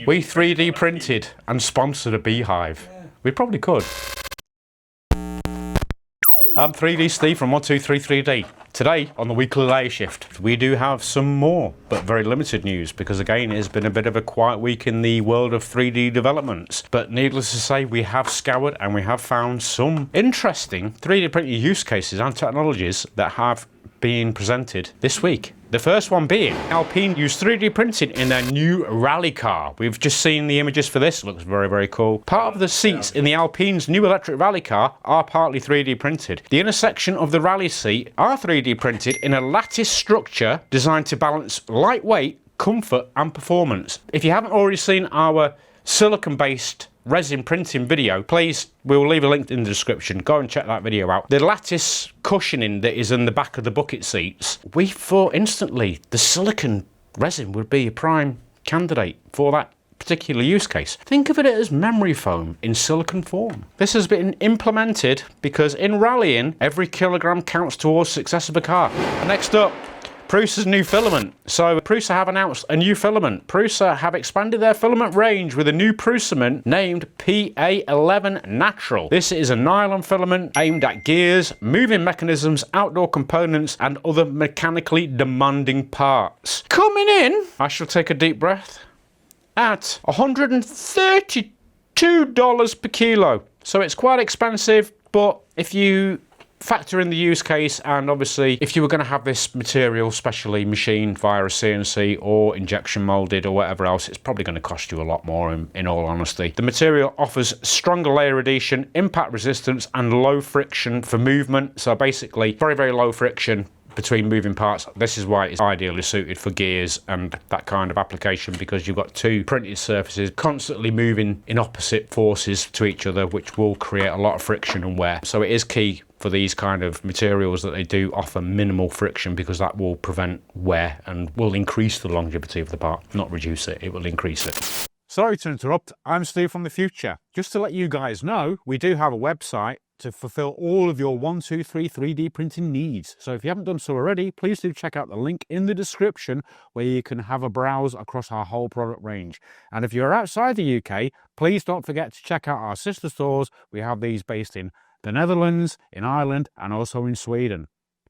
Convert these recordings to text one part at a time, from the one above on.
We 3D printed and sponsored a beehive. We probably could. I'm 3D Steve from 1233D. Today on the weekly layer shift, we do have some more, but very limited news because again it's been a bit of a quiet week in the world of 3D developments. But needless to say, we have scoured and we have found some interesting 3D printing use cases and technologies that have been presented this week. The first one being Alpine used 3D printing in their new rally car. We've just seen the images for this. It looks very, very cool. Part of the seats in the Alpine's new electric rally car are partly 3D printed. The inner section of the rally seat are 3D printed in a lattice structure designed to balance lightweight, comfort and performance. If you haven't already seen our silicon-based resin printing video, please, we'll leave a link in the description. Go and check that video out. The lattice cushioning that is in the back of the bucket seats, we thought instantly the silicon resin would be a prime candidate for that particular use case. Think of it as memory foam in silicon form. This has been implemented because in rallying, every kilogram counts towards success of a car. Next up, Prusa's new filament. So Prusa have announced a new filament. Prusa have expanded their filament range with a new Prusament named PA11 Natural. This is a nylon filament aimed at gears, moving mechanisms, outdoor components and other mechanically demanding parts. Coming in, I shall take a deep breath, at $132 per kilo. So it's quite expensive, but if you factor in the use case and obviously if you were going to have this material specially machined via a CNC or injection molded or whatever else, it's probably going to cost you a lot more in all honesty. The material offers stronger layer adhesion, impact resistance and low friction for movement. So basically very, very low friction between moving parts. This is why it's ideally suited for gears and that kind of application, because you've got two printed surfaces constantly moving in opposite forces to each other, which will create a lot of friction and wear. So it is key for these kind of materials that they do offer minimal friction, because that will prevent wear and will increase the longevity of the part, not reduce it, it will increase it. Sorry to interrupt, I'm Steve from the future. Just to let you guys know, we do have a website to fulfill all of your 123 3D printing needs. So if you haven't done so already, please do check out the link in the description where you can have a browse across our whole product range. And if you're outside the UK, please don't forget to check out our sister stores. We have these based in the Netherlands, in Ireland and also in Sweden.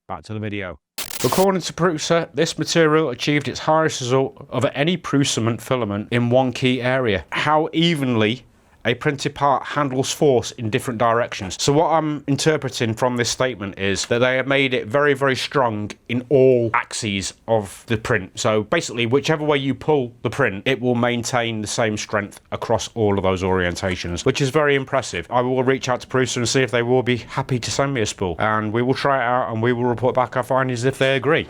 Back to the video. According to Prusa, this material achieved its highest result of any Prusament filament in one key area: how evenly a printed part handles force in different directions. So what I'm interpreting from this statement is that they have made it very, very strong in all axes of the print. So basically, whichever way you pull the print, it will maintain the same strength across all of those orientations, which is very impressive. I will reach out to Prusa and see if they will be happy to send me a spool, and we will try it out and we will report back our findings if they agree.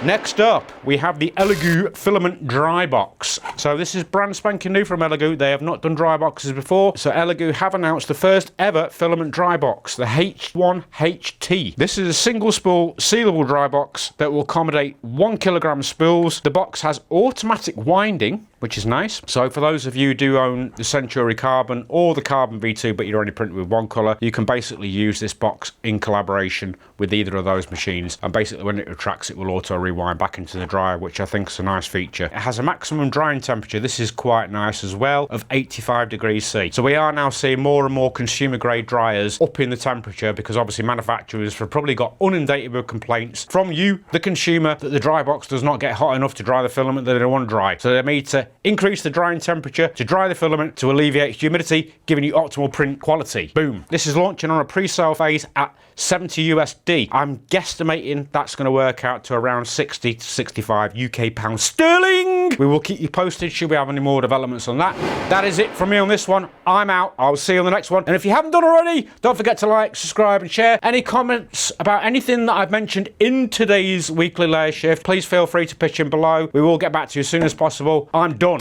Next up, we have the Elegoo filament dry box. So this is brand spanking new from Elegoo. They have not done dry boxes before. So Elegoo have announced the first ever filament dry box, the H1HT. This is a single spool sealable dry box that will accommodate 1 kilogram spools. The box has automatic winding, which is nice. So for those of you who do own the Century Carbon or the Carbon V2, but you're only printing with one colour, you can basically use this box in collaboration with either of those machines. And basically when it retracts, it will auto rewind back into the dryer, which I think is a nice feature. It has a maximum drying temperature, this is quite nice as well, of 85 degrees C. So we are now seeing more and more consumer grade dryers up in the temperature, because obviously manufacturers have probably got inundated with complaints from you, the consumer, that the dry box does not get hot enough to dry the filament that they don't want to dry. So they need to increase the drying temperature to dry the filament to alleviate humidity, giving you optimal print quality. Boom. This is launching on a pre-sale phase at 70 USD. I'm guesstimating that's going to work out to around 60 to 65 UK pounds sterling. We will keep you posted should we have any more developments on that. That is it from me on this one. I'm out. I'll see you on the next one. And if you haven't done already, don't forget to like, subscribe and share. Any comments about anything that I've mentioned in today's weekly layer shift, please feel free to pitch in below. We will get back to you as soon as possible. I'm done.